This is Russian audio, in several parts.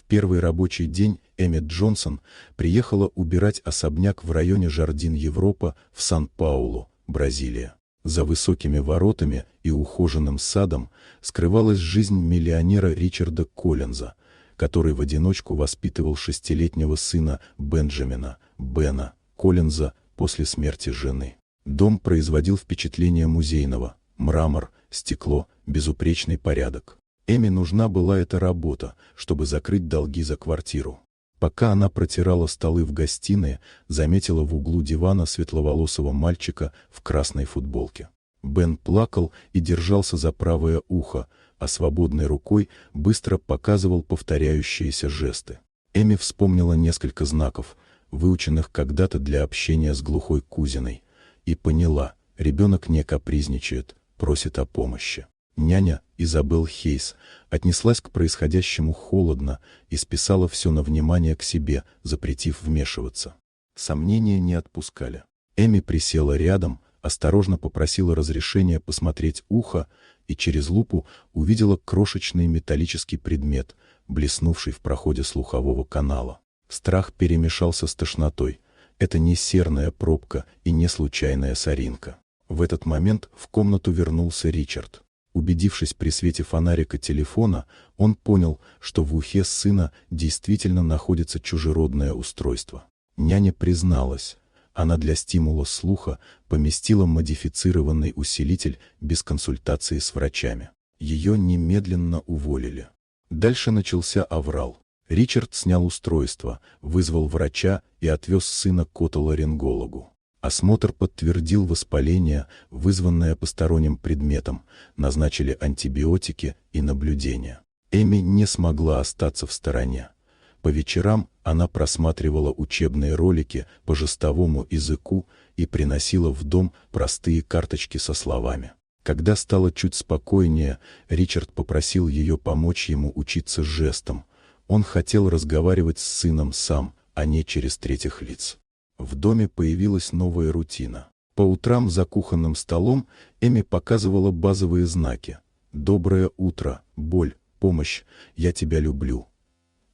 В первый рабочий день Эми Джонсон приехала убирать особняк в районе Жардин Европа в Сан-Паулу, Бразилия. За высокими воротами и ухоженным садом скрывалась жизнь миллионера Ричарда Коллинза, который в одиночку воспитывал 6-летнего сына Бенджамина, Бена, Коллинза после смерти жены. Дом производил впечатление музейного: мрамор, стекло, безупречный порядок. Эми нужна была эта работа, чтобы закрыть долги за квартиру. Пока она протирала столы в гостиной, заметила в углу дивана светловолосого мальчика в красной футболке. Бен плакал и держался за правое ухо, а свободной рукой быстро показывал повторяющиеся жесты. Эми вспомнила несколько знаков, выученных когда-то для общения с глухой кузиной, и поняла: ребенок не капризничает, просит о помощи. Няня Изабелл Хейс отнеслась к происходящему холодно и списала все на внимание к себе, запретив вмешиваться. Сомнения не отпускали. Эми присела рядом, осторожно попросила разрешения посмотреть ухо и через лупу увидела крошечный металлический предмет, блеснувший в проходе слухового канала. Страх перемешался с тошнотой. Это не серная пробка и не случайная соринка. В этот момент в комнату вернулся Ричард. Убедившись при свете фонарика телефона, он понял, что в ухе сына действительно находится чужеродное устройство. Няня призналась: она для стимула слуха поместила модифицированный усилитель без консультации с врачами. Ее немедленно уволили. Дальше начался аврал. Ричард снял устройство, вызвал врача и отвез сына к отоларингологу. Осмотр подтвердил воспаление, вызванное посторонним предметом, назначили антибиотики и наблюдения. Эми не смогла остаться в стороне. По вечерам она просматривала учебные ролики по жестовому языку и приносила в дом простые карточки со словами. Когда стало чуть спокойнее, Ричард попросил ее помочь ему учиться жестам. Он хотел разговаривать с сыном сам, а не через третьих лиц. В доме появилась новая рутина. По утрам за кухонным столом Эми показывала базовые знаки: «Доброе утро», «Боль», «Помощь», «Я тебя люблю».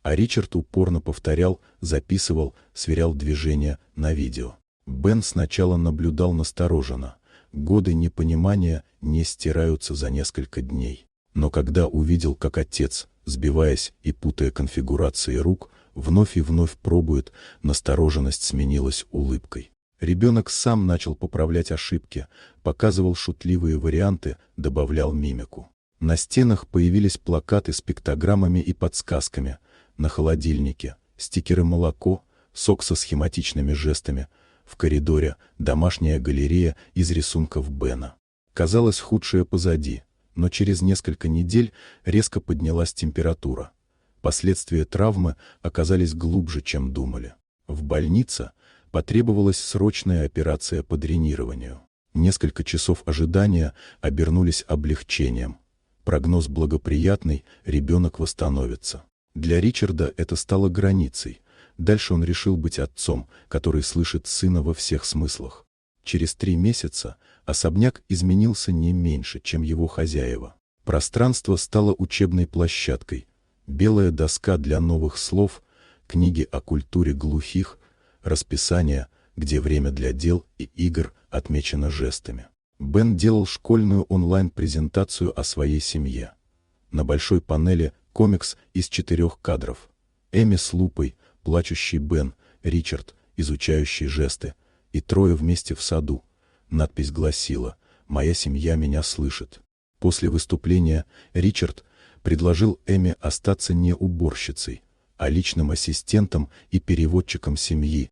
А Ричард упорно повторял, записывал, сверял движения на видео. Бен сначала наблюдал настороженно. Годы непонимания не стираются за несколько дней. Но когда увидел, как отец, сбиваясь и путая конфигурации рук, вновь и вновь пробует, настороженность сменилась улыбкой. Ребенок сам начал поправлять ошибки, показывал шутливые варианты, добавлял мимику. На стенах появились плакаты с пиктограммами и подсказками. На холодильнике стикеры «Молоко», сок со схематичными жестами. В коридоре домашняя галерея из рисунков Бена. Казалось, худшее позади, но через несколько недель резко поднялась температура. Последствия травмы оказались глубже, чем думали. В больнице потребовалась срочная операция по дренированию. Несколько часов ожидания обернулись облегчением. Прогноз благоприятный, ребенок восстановится. Для Ричарда это стало границей. Дальше он решил быть отцом, который слышит сына во всех смыслах. Через 3 месяца особняк изменился не меньше, чем его хозяева. Пространство стало учебной площадкой. Белая доска для новых слов, книги о культуре глухих, расписание, где время для дел и игр отмечено жестами. Бен делал школьную онлайн-презентацию о своей семье. На большой панели комикс из 4 кадров. Эми с лупой, плачущий Бен, Ричард, изучающий жесты, и 3 вместе в саду. Надпись гласила: «Моя семья меня слышит». После выступления Ричард предложил Эми остаться не уборщицей, а личным ассистентом и переводчиком семьи,